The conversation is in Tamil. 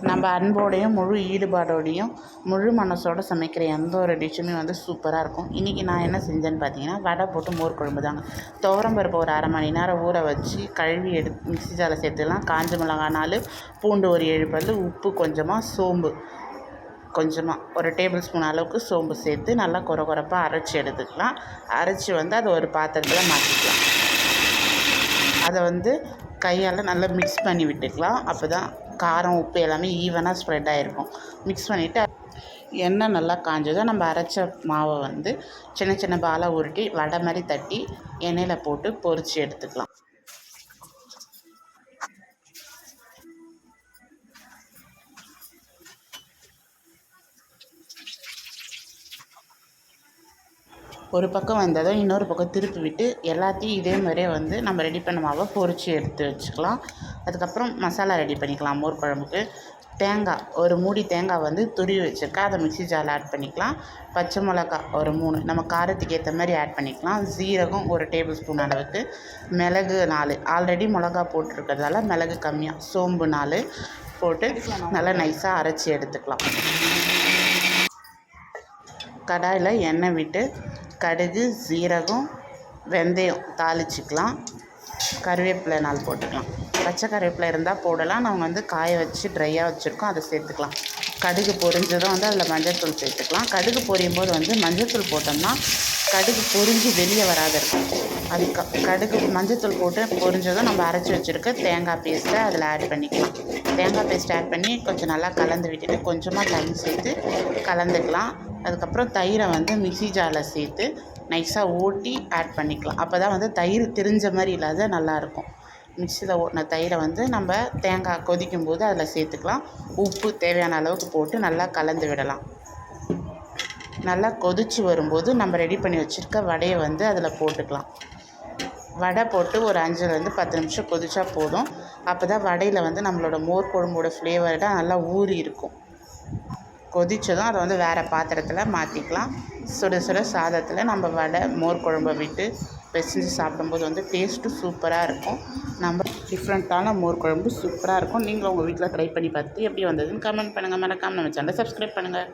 நம்ம அன்போடையும் முழு ஈடுபாடோடையும் முழு மனசோட சமைக்கிற எந்த ஒரு டிஷ்ஷுமே வந்து சூப்பராக இருக்கும். இன்றைக்கி நான் என்ன செஞ்சேன்னு பார்த்தீங்கன்னா, வடை போட்டு மோர் குழம்பு தாங்க. துவரம்பருப்பு ஒரு அரை மணி நேரம் ஊற வச்சு கழுவி எடுத்து மிக்ஸி ஜாரில் சேர்த்துக்கலாம். காஞ்ச மிளகாய் 4, பூண்டு ஒரு 7 பல், உப்பு கொஞ்சமாக, சோம்பு கொஞ்சமாக, ஒரு டேபிள் ஸ்பூன் அளவுக்கு சோம்பு சேர்த்து நல்லா கொரப்பாக அரைச்சி எடுத்துக்கலாம். அரைச்சி வந்து அதை ஒரு பாத்திரத்தில் மாற்றிக்கலாம். அதை வந்து கையால் நல்லா மிக்ஸ் பண்ணி விட்டுக்கலாம். அப்போ தான் காரம் உப்பு எல்லாமே ஈவனாக ஸ்ப்ரெட் ஆகிருக்கும். மிக்ஸ் பண்ணிவிட்டு எண்ணெய் நல்லா காஞ்சதோ நம்ம அரைச்ச மாவை வந்து சின்ன சின்ன பாலாக உருட்டி வடை மாதிரி தட்டி எண்ணெயில் போட்டு பொரித்து எடுத்துக்கலாம். ஒரு பக்கம் வந்ததும் இன்னொரு பக்கம் திருப்பி விட்டு எல்லாத்தையும் இதே மாதிரியே வந்து நம்ம ரெடி பண்ண மாவை பொரித்து எடுத்து வச்சுக்கலாம். அதுக்கப்புறம் மசாலா ரெடி பண்ணிக்கலாம். மோர் குழம்புக்கு தேங்காய் ஒரு மூடி தேங்காய் வந்து துருவி வச்சுருக்கேன், அதை மிக்ஸி ஜாரில் ஆட் பண்ணிக்கலாம். பச்சை மிளகா ஒரு 3 நம்ம காரத்துக்கு ஏற்ற மாதிரி ஆட் பண்ணிக்கலாம். சீரகம் ஒரு டேபிள் ஸ்பூன் அளவுக்கு, மிளகு 4, ஆல்ரெடி மிளகா போட்டிருக்கிறதால மிளகு கம்மியாக, சோம்பு 4 போட்டு நல்லா நைஸாக அரைச்சி எடுத்துக்கலாம். கடாயில் எண்ணெய் விட்டு கடுகு, சீரகம், வெந்தயம் தாளிச்சிக்கலாம். கருவேப்பிலை 4 போட்டுக்கலாம். பச்சை கருவேப்பிலை இருந்தால் போடலாம். நாங்கள் வந்து காய வச்சு ட்ரையாக வச்சுருக்கோம், அதை சேர்த்துக்கலாம். கடுகு பொரிஞ்சதும் வந்து அதில் மஞ்சள்தூள் சேர்த்துக்கலாம். கடுகு பொரியும் போது வந்து மஞ்சள்தூள் போட்டோம்னா கடுகு பொரிஞ்சு வெளியே வராத இருக்கும். கடுகு மஞ்சள்தூள் போட்டு பொரிஞ்சதும் நம்ம அரைச்சி வச்சுருக்க தேங்காய் பேஸ்ட்டை அதில் ஆட் பண்ணிக்கலாம். தேங்காய் பேஸ்ட் ஆட் பண்ணி கொஞ்சம் நல்லா கலந்து விட்டுட்டு கொஞ்சமாக தண்ணி சேர்த்து கலந்துக்கலாம். அதுக்கப்புறம் தயிரை வந்து மிக்ஸி ஜாரில் சேர்த்து நைஸாக ஓட்டி ஆட் பண்ணிக்கலாம். அப்போ தான் வந்து தயிர் திரிஞ்ச மாதிரி இல்லாத நல்லாயிருக்கும். மிக்ஸியில் ஓட்டின தயிரை வந்து நம்ம தேங்காய் கொதிக்கும் போது அதில் சேர்த்துக்கலாம். உப்பு தேவையான அளவுக்கு போட்டு நல்லா கலந்து விடலாம். நல்லா கொதித்து வரும்போது நம்ம ரெடி பண்ணி வச்சுருக்க வடையை வந்து அதில் போட்டுக்கலாம். வடை போட்டு ஒரு 5லேருந்து 10 நிமிஷம் கொதிச்சா போதும். அப்போ தான் வடையில் வந்து நம்மளோட மோர் குழம்போட ஃப்ளேவர்டாக நல்லா ஊறி இருக்கும். கொதித்ததும் அதை வந்து வேறு பாத்திரத்தில் மாற்றிக்கலாம். சுட சுட சாதத்தில் நம்ம வடை மோர் குழம்பை விட்டு பிசைஞ்சு சாப்பிடும்போது வந்து டேஸ்ட்டு சூப்பராக இருக்கும். நம்ம டிஃப்ரெண்ட்டான மோர் குழம்பு சூப்பராக இருக்கும். நீங்களும் உங்கள் வீட்டில் ட்ரை பண்ணி பார்த்து எப்படி வந்ததுன்னு கமெண்ட் பண்ணுங்கள். மறக்காமல் நம்ம சேனலை சப்ஸ்கிரைப் பண்ணுங்கள்.